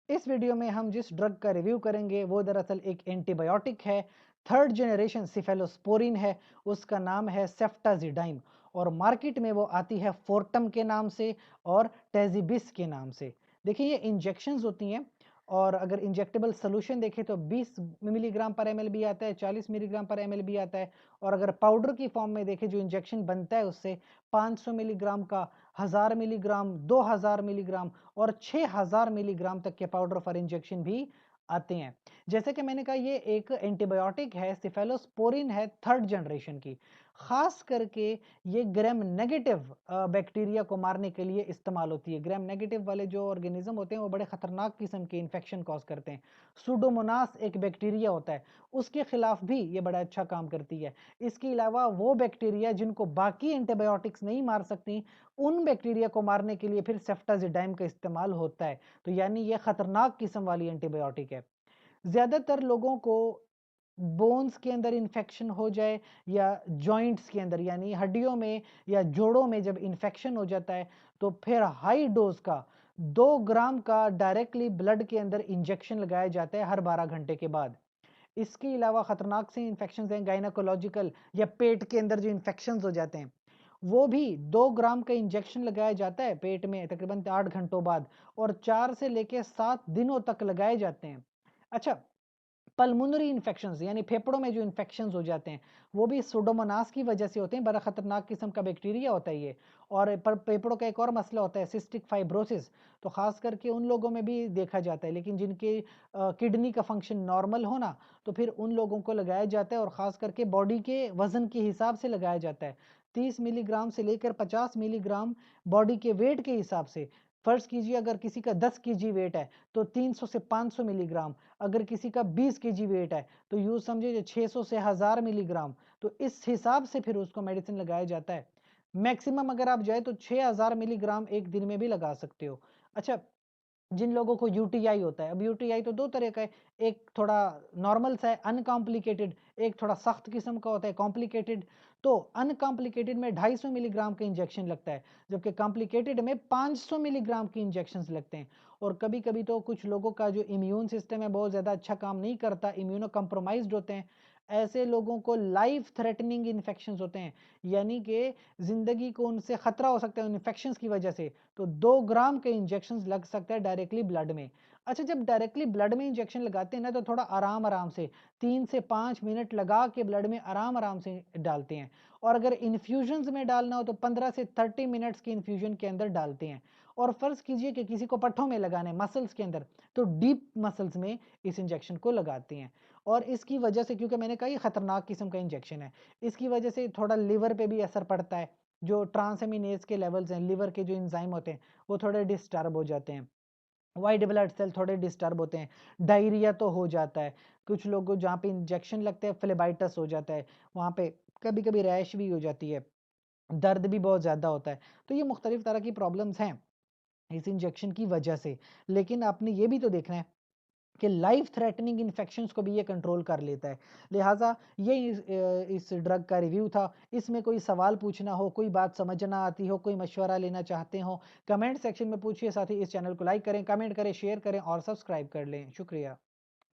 इस वीडियो में हम जिस ड्रग का रिव्यू करेंगे वो दरअसल एक एंटीबायोटिक है, थर्ड जनरेशन सिफेलोस्पोरिन है। उसका नाम है सेफ्टाजिडाइम और मार्केट में वो आती है फोर्टम के नाम से और टेजिबिस के नाम से। देखिए ये इंजेक्शंस होती हैं और अगर इंजेक्टेबल सोल्यूशन देखें तो 20 मिलीग्राम पर एमएल भी आता है, 40 मिलीग्राम पर एमएल भी आता है। और अगर पाउडर की फॉर्म में देखें जो इंजेक्शन बनता है उससे 500 मिलीग्राम का, 1000 मिलीग्राम, 2000 मिलीग्राम और 6000 मिलीग्राम तक के पाउडर फॉर इंजेक्शन भी आते हैं। जैसे कि मैंने कहा ये एक एंटीबायोटिक है, सिफेलोस्पोरिन है थर्ड जनरेशन की। खास करके ये ग्राम नेगेटिव बैक्टीरिया को मारने के लिए इस्तेमाल होती है। ग्राम नेगेटिव वाले जो ऑर्गेनिज्म होते हैं वो बड़े खतरनाक किस्म के इन्फेक्शन कॉज करते हैं। सुडोमोनास एक बैक्टीरिया होता है, उसके खिलाफ भी ये बड़ा अच्छा काम करती है। इसके अलावा वो बैक्टीरिया जिनको बाकी एंटीबायोटिक्स नहीं मार सकती, उन बैक्टीरिया को मारने के लिए फिर सेफ्टाजिडाइम का इस्तेमाल होता है। तो यानी ये खतरनाक किस्म वाली एंटीबायोटिक है। ज़्यादातर लोगों को बोन्स के अंदर इन्फेक्शन हो जाए या जॉइंट्स के अंदर यानी हड्डियों में या जोड़ों में जब इन्फेक्शन हो जाता है तो फिर हाई डोज का 2 ग्राम का डायरेक्टली ब्लड के अंदर इंजेक्शन लगाया जाता है हर 12 घंटे के बाद। इसके अलावा खतरनाक से इन्फेक्शंस हैं गायनाकोलॉजिकल या पेट के अंदर जो इन्फेक्शंस हो जाते हैं वो भी 2 ग्राम का इंजेक्शन लगाया जाता है पेट में तकरीबन 8 घंटों बाद और 4 से लेके 7 दिनों तक लगाए जाते हैं। अच्छा, पल्मोनरी इन्फेक्शंस यानी फेफड़ों में जो इन्फेक्शंस हो जाते हैं वो भी सुडोमोनास की वजह से होते हैं। बड़ा खतरनाक किस्म का बैक्टीरिया होता है ये। और पर फेफड़ों का एक और मसला होता है सिस्टिक फाइब्रोसिस, तो खास करके उन लोगों में भी देखा जाता है। लेकिन जिनके किडनी का फंक्शन नॉर्मल होना तो फिर उन लोगों को लगाया जाता है और ख़ास करके बॉडी के वज़न के हिसाब से लगाया जाता है। 30 मिलीग्राम से लेकर 50 मिलीग्राम बॉडी के वेट के हिसाब से। फ़र्ज़ कीजिए अगर किसी का 10 केजी वेट है तो 300 से 500 मिलीग्राम, अगर किसी का 20 केजी वेट है तो यूँ समझिए 600 से 1000 मिलीग्राम। तो इस हिसाब से फिर उसको मेडिसिन लगाया जाता है। मैक्सिमम अगर आप जाए तो 6000 मिलीग्राम एक दिन में भी लगा सकते हो। अच्छा, जिन लोगों को यूटीआई होता है, अब यूटीआई तो 2 तरह का है, एक थोड़ा नॉर्मल सा है अनकॉम्प्लिकेटेड, एक थोड़ा सख्त किस्म का होता है कॉम्प्लिकेटेड। तो अनकॉम्प्लिकेटेड में 250 मिलीग्राम का इंजेक्शन लगता है, जबकि कॉम्प्लिकेटेड में 500 मिलीग्राम के इंजेक्शंस लगते हैं। और कभी-कभी तो कुछ लोगों का जो इम्यून सिस्टम है बहुत ज़्यादा अच्छा काम नहीं करता, इम्यूनो कॉम्प्रोमाइज़्ड होते हैं, ऐसे लोगों को लाइफ थ्रेटनिंग इन्फेक्शंस होते हैं, यानी कि ज़िंदगी को उनसे खतरा हो सकता है इन्फेक्शंस की वजह से। तो 2 ग्राम के इंजेक्शंस लग सकता है डायरेक्टली ब्लड में। अच्छा, जब डायरेक्टली ब्लड में इंजेक्शन लगाते हैं ना तो थोड़ा आराम-आराम से 3 से 5 मिनट लगा के ब्लड में आराम-आराम से डालते हैं। और अगर इन्फ्यूजन्स में डालना हो तो 15 से 30 मिनट्स के इन्फ्यूजन के अंदर डालते हैं। और फ़र्ज़ कीजिए कि किसी को पट्ठों में लगाना है मसल्स के अंदर, तो डीप मसल्स में इस इंजेक्शन को लगाते हैं। और इसकी वजह से, क्योंकि मैंने कहा ये खतरनाक किस्म का इंजेक्शन है, इसकी वजह से थोड़ा लिवर पे भी असर पड़ता है। जो ट्रांसएमिनेज के लेवल्स हैं, लिवर के जो एंजाइम होते हैं वो थोड़े डिस्टर्ब हो जाते हैं। व्हाइट ब्लड सेल थोड़े डिस्टर्ब होते हैं। डायरिया तो हो जाता है। कुछ लोगों को जहाँ पे इंजेक्शन लगते हैं फ्लेबाइटिस हो जाता है, वहाँ पे कभी-कभी रैश भी हो जाती है, दर्द भी बहुत ज़्यादा होता है। तो ये मुख्तलिफ तरह की प्रॉब्लम्स हैं इस इंजेक्शन की वजह से। लेकिन आपने ये भी तो देखना है कि लाइफ थ्रेटनिंग इन्फेक्शंस को भी ये कंट्रोल कर लेता है। लिहाजा ये इस ड्रग का रिव्यू था। इसमें कोई सवाल पूछना हो, कोई बात समझ ना आती हो, कोई मशवरा लेना चाहते हो, कमेंट सेक्शन में पूछिए। साथ ही इस चैनल को लाइक करें, कमेंट करें, शेयर करें और सब्सक्राइब कर लें। शुक्रिया।